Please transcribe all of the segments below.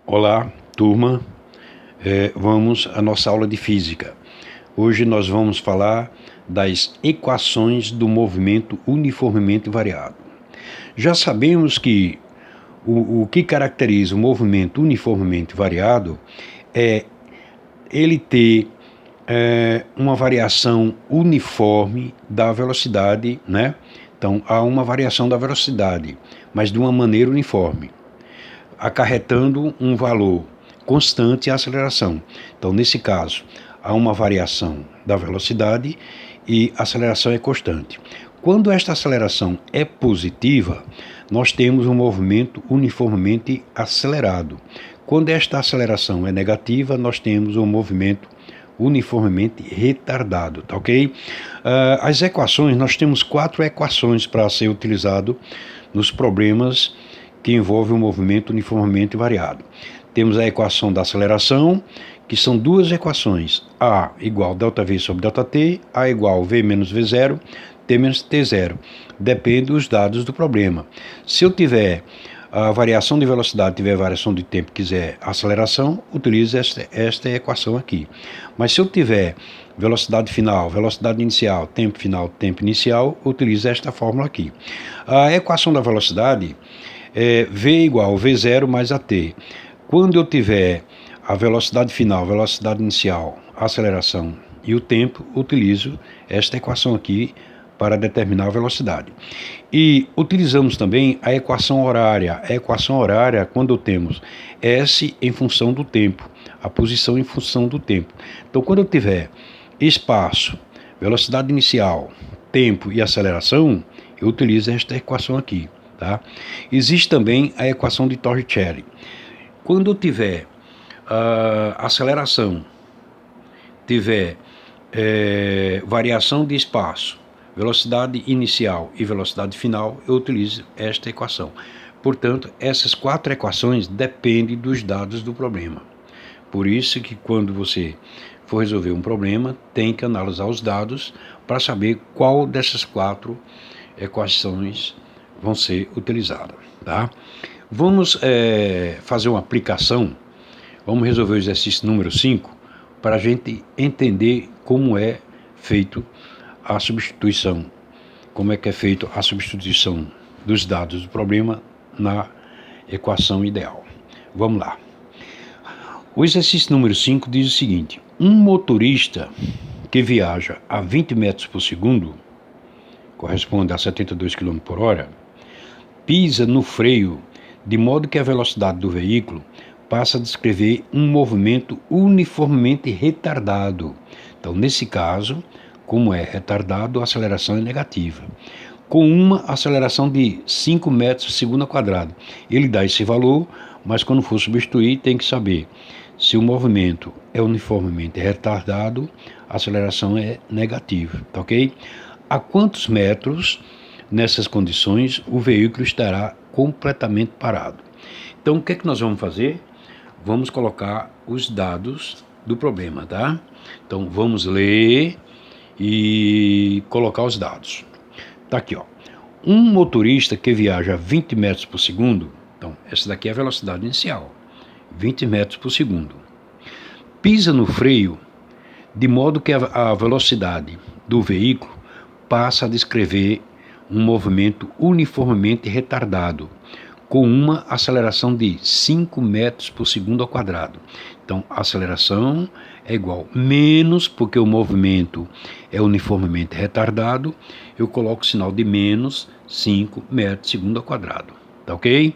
Olá, turma. Vamos à nossa aula de física. Hoje nós vamos falar das equações do movimento uniformemente variado. Já sabemos que o que caracteriza o movimento uniformemente variado é ele ter uma variação uniforme da velocidade, né? Então, há uma variação da velocidade, mas de uma maneira uniforme, acarretando um valor constante em aceleração. Então, nesse caso, há uma variação da velocidade e a aceleração é constante. Quando esta aceleração é positiva, nós temos um movimento uniformemente acelerado. Quando esta aceleração é negativa, nós temos um movimento uniformemente retardado, tá ok? As equações, nós temos 4 equações para ser utilizado nos problemas que envolvem um movimento uniformemente variado. Temos a equação da aceleração, que são duas equações, A igual ΔV sobre ΔT, A igual V menos V0, T menos T0. Depende dos dados do problema. Se eu tiver a variação de velocidade, tiver variação de tempo, quiser aceleração, utilize esta equação aqui. Mas se eu tiver velocidade final, velocidade inicial, tempo final, tempo inicial, utilize esta fórmula aqui. A equação da velocidade é V igual V0 mais AT. Quando eu tiver a velocidade final, velocidade inicial, aceleração e o tempo, utilizo esta equação aqui para determinar a velocidade. E utilizamos também a equação horária. A equação horária, quando temos S em função do tempo, a posição em função do tempo. Então, quando eu tiver espaço, velocidade inicial, tempo e aceleração, eu utilizo esta equação aqui. Tá? Existe também a equação de Torricelli. Quando eu tiver aceleração, tiver variação de espaço, velocidade inicial e velocidade final, eu utilizo esta equação. Portanto, essas 4 equações dependem dos dados do problema. Por isso que quando você for resolver um problema, tem que analisar os dados para saber qual dessas 4 equações vão ser utilizadas. Tá? Vamos fazer uma aplicação, vamos resolver o exercício número 5, para a gente entender como é feito a substituição, como é que é feito a substituição dos dados do problema na equação ideal. Vamos lá. O exercício número 5 diz o seguinte: um motorista que viaja a 20 metros por segundo, corresponde a 72 km por hora, pisa no freio de modo que a velocidade do veículo passa a descrever um movimento uniformemente retardado. Então, nesse caso, como é retardado, a aceleração é negativa, com uma aceleração de 5 metros por segundo ao quadrado. Ele dá esse valor, mas quando for substituir, tem que saber se o movimento é uniformemente retardado, a aceleração é negativa, tá ok? A quantos metros, nessas condições, o veículo estará completamente parado? Então, o que é que nós vamos fazer? Vamos colocar os dados do problema, tá? Então, vamos ler e colocar os dados. Tá aqui, ó. Um motorista que viaja a 20 metros por segundo, então, essa daqui é a velocidade inicial, 20 metros por segundo, pisa no freio de modo que a velocidade do veículo passa a descrever um movimento uniformemente retardado, com uma aceleração de 5 metros por segundo ao quadrado. Então, a aceleração é igual menos, porque o movimento é uniformemente retardado, eu coloco o sinal de menos 5 metros por segundo ao quadrado. Tá ok?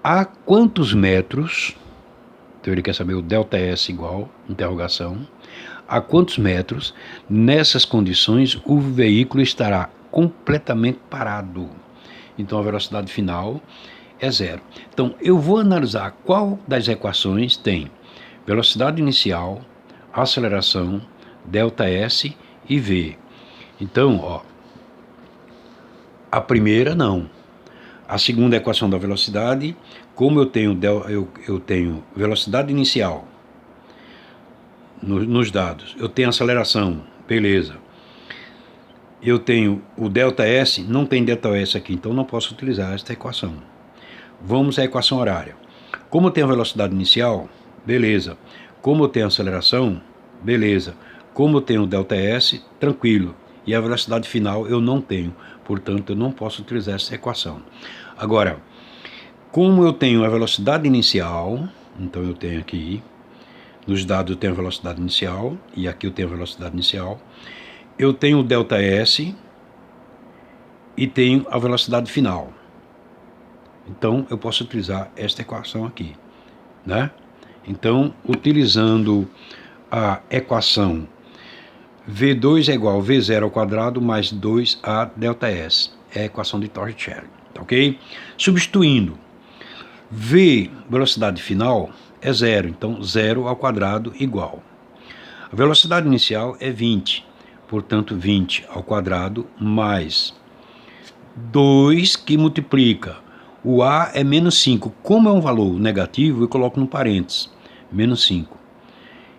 A quantos metros, então ele quer saber o ΔS igual, interrogação, a quantos metros, nessas condições, o veículo estará completamente parado? Então, a velocidade final é zero. Então, eu vou analisar qual das equações tem velocidade inicial, aceleração, ΔS e V. Então, ó, a primeira não. A segunda equação da velocidade, como eu tenho velocidade inicial nos dados, eu tenho aceleração, beleza. Eu tenho o ΔS, não tem ΔS aqui, então não posso utilizar esta equação. Vamos à equação horária. Como eu tenho a velocidade inicial, beleza. Como eu tenho a aceleração, beleza. Como eu tenho o ΔS, tranquilo. E a velocidade final eu não tenho. Portanto, eu não posso utilizar essa equação. Agora, como eu tenho a velocidade inicial, então eu tenho aqui, nos dados eu tenho a velocidade inicial, e aqui eu tenho a velocidade inicial, eu tenho o ΔS e tenho a velocidade final. Então, eu posso utilizar esta equação aqui, né? Então, utilizando a equação V2 é igual a V0 ao quadrado mais 2A ΔS. É a equação de Torricelli, tá ok? Substituindo, V, velocidade final, é zero. Então, 0 ao quadrado igual. A velocidade inicial é 20. Portanto, 20 ao quadrado mais 2 que multiplica. O A é menos 5. Como é um valor negativo, eu coloco no parênteses. Menos 5.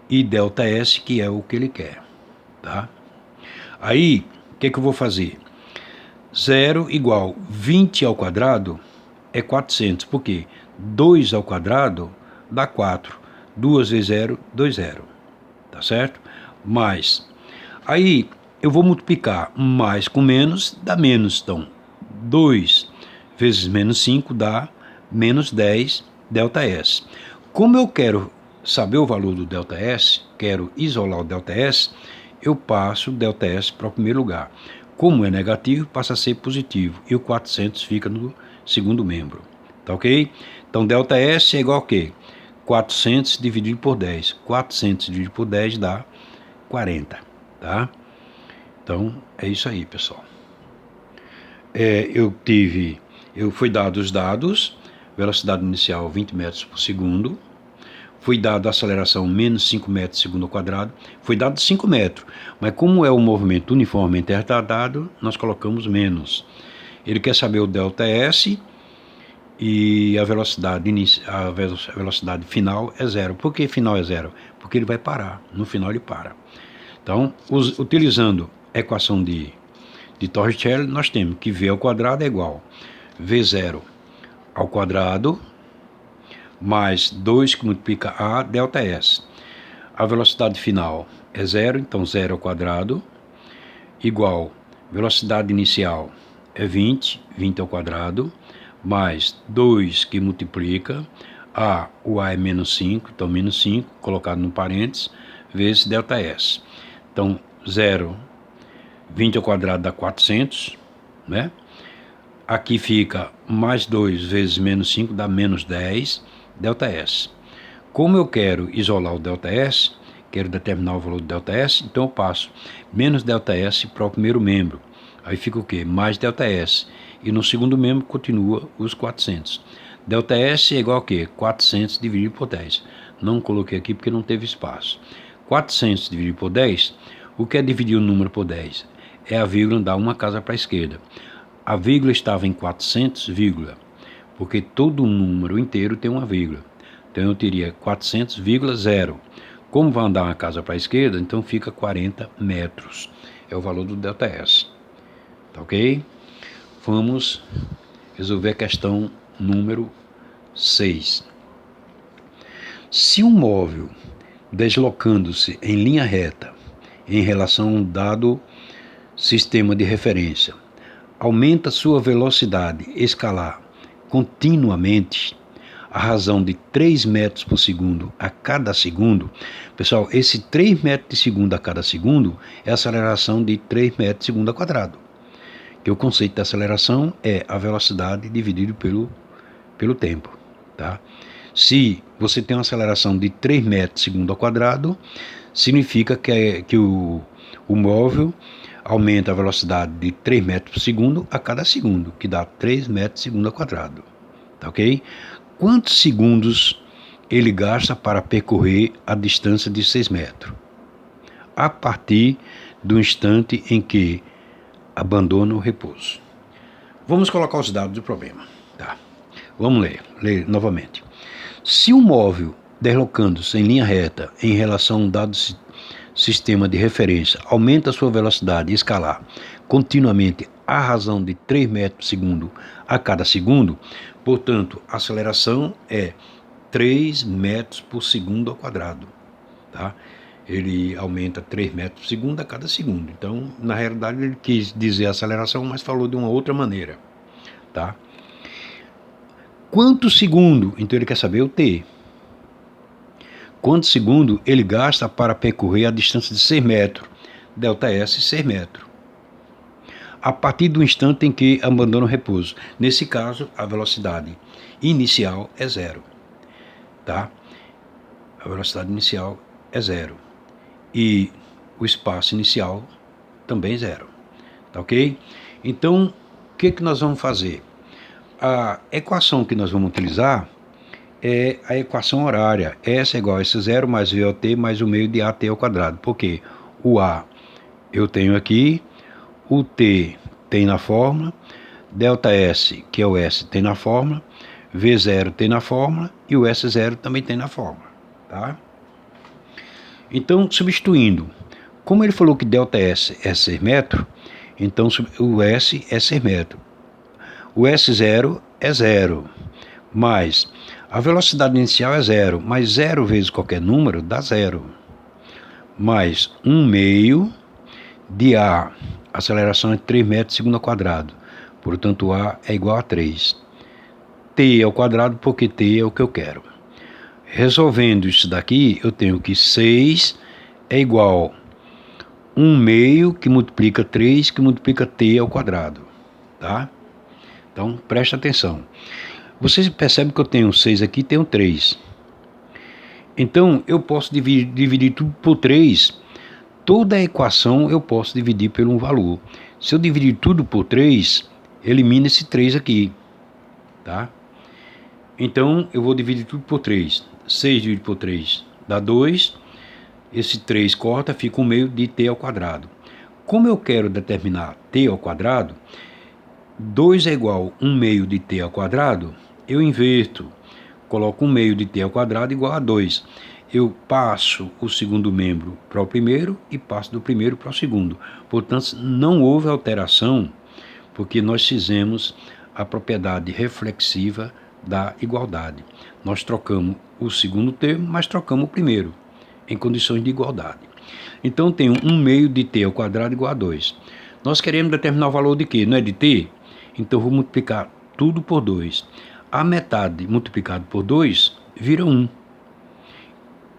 E ΔS, que é o que ele quer. Tá? Aí, o que eu vou fazer? 0 igual 20 ao quadrado é 400. Por quê? 2 ao quadrado dá 4. 2 vezes 0, 2, 0. Tá certo? Mais. Aí, eu vou multiplicar mais com menos, dá menos. Então, 2 vezes menos 5 dá menos 10 ΔS. Como eu quero saber o valor do ΔS, quero isolar o ΔS, eu passo o ΔS para o primeiro lugar. Como é negativo, passa a ser positivo. E o 400 fica no segundo membro. Tá ok? Então, ΔS é igual a quê? 400 dividido por 10. 400 dividido por 10 dá 40. Tá? Então, é isso aí, pessoal. Eu fui dado os dados, velocidade inicial 20 metros por segundo, foi dado a aceleração menos 5 metros por segundo ao quadrado, foi dado 5 metros, mas como é o movimento uniformemente retardado, nós colocamos menos. Ele quer saber o ΔS e a velocidade final é zero. Por que final é zero? Porque ele vai parar, no final ele para. Então, utilizando a equação de Torricelli, nós temos que V ao quadrado é igual a V0 ao quadrado mais 2 que multiplica A ΔS. A velocidade final é zero, então 0 ao quadrado, igual velocidade inicial é 20, 20 ao quadrado, mais 2 que multiplica o A é menos 5, então menos 5, colocado no parênteses, vezes ΔS. Então, 0, 20 ao quadrado dá 400, né? Aqui fica mais 2 vezes menos 5 dá menos 10 ΔS. Como eu quero isolar o ΔS, quero determinar o valor do ΔS, então eu passo menos ΔS para o primeiro membro. Aí fica o quê? Mais ΔS. E no segundo membro continua os 400. ΔS é igual a quê? 400 dividido por 10. Não coloquei aqui porque não teve espaço. 400 dividido por 10, o que é dividir o número por 10? É a vírgula dar uma casa para a esquerda. A vírgula estava em 400, vírgula, porque todo número inteiro tem uma vírgula. Então eu teria 400,0. Como vai andar uma casa para a esquerda, então fica 40 metros. É o valor do ΔS. Tá ok? Vamos resolver a questão número 6. Se um móvel deslocando-se em linha reta em relação a um dado sistema de referência aumenta sua velocidade escalar continuamente a razão de 3 metros por segundo a cada segundo, pessoal, esse 3 metros de segundo a cada segundo é a aceleração de 3 metros por segundo ao quadrado. Que o conceito de aceleração é a velocidade dividido pelo tempo. Tá? Se você tem uma aceleração de 3 metros por segundo ao quadrado, significa que o móvel aumenta a velocidade de 3 metros por segundo a cada segundo, que dá 3 metros por segundo ao quadrado. Tá ok? Quantos segundos ele gasta para percorrer a distância de 6 metros? A partir do instante em que abandona o repouso. Vamos colocar os dados do problema. Tá? Vamos ler novamente. Se um móvel deslocando-se em linha reta em relação a um dado sistema de referência aumenta sua velocidade escalar continuamente à razão de 3 metros por segundo a cada segundo, portanto, a aceleração é 3 metros por segundo ao quadrado, tá? Ele aumenta 3 metros por segundo a cada segundo. Então, na realidade, ele quis dizer aceleração, mas falou de uma outra maneira, tá? Quanto segundo? Então, ele quer saber o t. Quanto segundo ele gasta para percorrer a distância de 6 metros? ΔS, 6 metros. A partir do instante em que abandona o repouso. Nesse caso, a velocidade inicial é zero, tá? A velocidade inicial é zero. E o espaço inicial também zero, tá ok? Então, o que nós vamos fazer? A equação que nós vamos utilizar é a equação horária. S é igual a S0 mais VOT mais o meio de AT ao quadrado. Por quê? O A eu tenho aqui, o T tem na fórmula, ΔS, que é o S, tem na fórmula, V0 tem na fórmula e o S0 também tem na fórmula, tá? Então, substituindo, como ele falou que ΔS é 6 metros, então o S é 6 metros. O S0 é 0, mais a velocidade inicial é 0, mas 0 vezes qualquer número dá 0. Mais 1 meio de A, aceleração é 3 metros por segundo ao quadrado, portanto A é igual a 3. T ao quadrado, porque T é o que eu quero. Resolvendo isso daqui, eu tenho que 6 é igual a 1 meio que multiplica 3, que multiplica T ao quadrado, tá? Então, presta atenção. Vocês percebem que eu tenho 6 aqui e tenho 3. Então, eu posso dividir tudo por 3. Toda a equação eu posso dividir por um valor. Se eu dividir tudo por 3, elimina esse 3 aqui, tá? Então, eu vou dividir tudo por 3. 6 dividido por 3 dá 2. Esse 3 corta, fica 1 meio de t ao quadrado. Como eu quero determinar t ao quadrado, 2 é igual a 1 meio de t ao quadrado, eu inverto. Coloco 1 meio de t ao quadrado igual a 2. Eu passo o segundo membro para o primeiro e passo do primeiro para o segundo. Portanto, não houve alteração, porque nós fizemos a propriedade reflexiva da igualdade. Nós trocamos o segundo termo, mas trocamos o primeiro, em condições de igualdade. Então, tenho 1 meio de t ao quadrado igual a 2. Nós queremos determinar o valor de quê? Não é de t? Então, vou multiplicar tudo por 2. A metade multiplicado por 2 vira 1.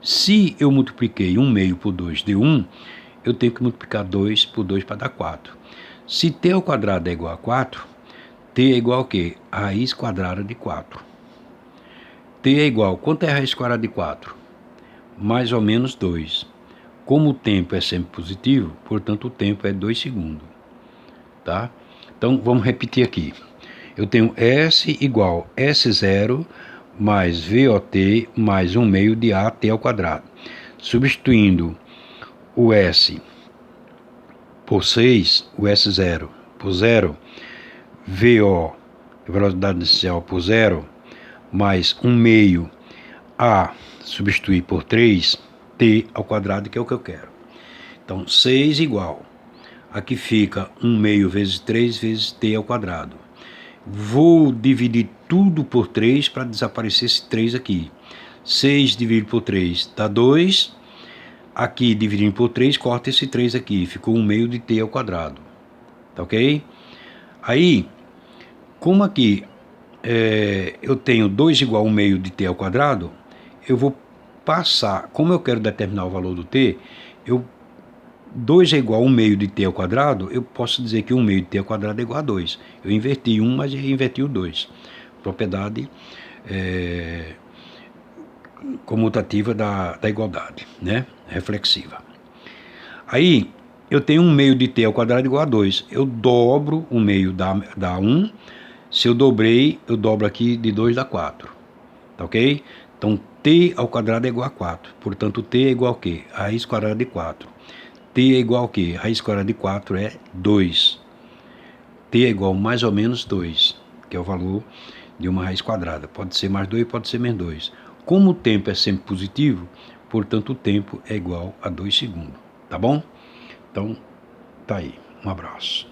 Se eu multipliquei 1 meio por 2 deu 1, eu tenho que multiplicar 2 por 2 para dar 4. Se t ao quadrado é igual a 4, t é igual a quê? A raiz quadrada de 4. T é igual, quanto é a raiz quadrada de 4? Mais ou menos 2. Como o tempo é sempre positivo, portanto o tempo é 2 segundos. Tá? Então vamos repetir aqui. Eu tenho S igual a S0 mais VOT mais 1 meio de AT ao quadrado. Substituindo o S por 6, o S0 por 0, VO, velocidade inicial, por 0, mais 1 meio A, substituir por 3, T ao quadrado, que é o que eu quero. Então, 6 igual. Aqui fica 1 meio vezes 3 vezes T ao quadrado. Vou dividir tudo por 3 para desaparecer esse 3 aqui. 6 dividido por 3 dá 2. Aqui, dividindo por 3, corta esse 3 aqui. Ficou 1 meio de t ao quadrado. Tá ok? Aí, como aqui eu tenho 2 igual a 1 meio de t ao quadrado, eu vou passar, como eu quero determinar o valor do t, 2 é igual a 1 meio de t ao quadrado, eu posso dizer que 1 meio de t ao quadrado é igual a 2. Eu inverti 1, mas eu inverti o 2. Propriedade comutativa da igualdade, né? Reflexiva. Aí, eu tenho 1 meio de t ao quadrado igual a 2. Eu dobro 1 meio dá 1. Se eu dobrei, eu dobro aqui de 2 dá 4. Tá ok? Então, t ao quadrado é igual a 4. Portanto, t é igual a quê? A raiz quadrada de 4. T é igual a quê? A raiz quadrada de 4 é 2. T é igual a mais ou menos 2, que é o valor de uma raiz quadrada. Pode ser mais 2, pode ser menos 2. Como o tempo é sempre positivo, portanto, o tempo é igual a 2 segundos. Tá bom? Então, tá aí. Um abraço.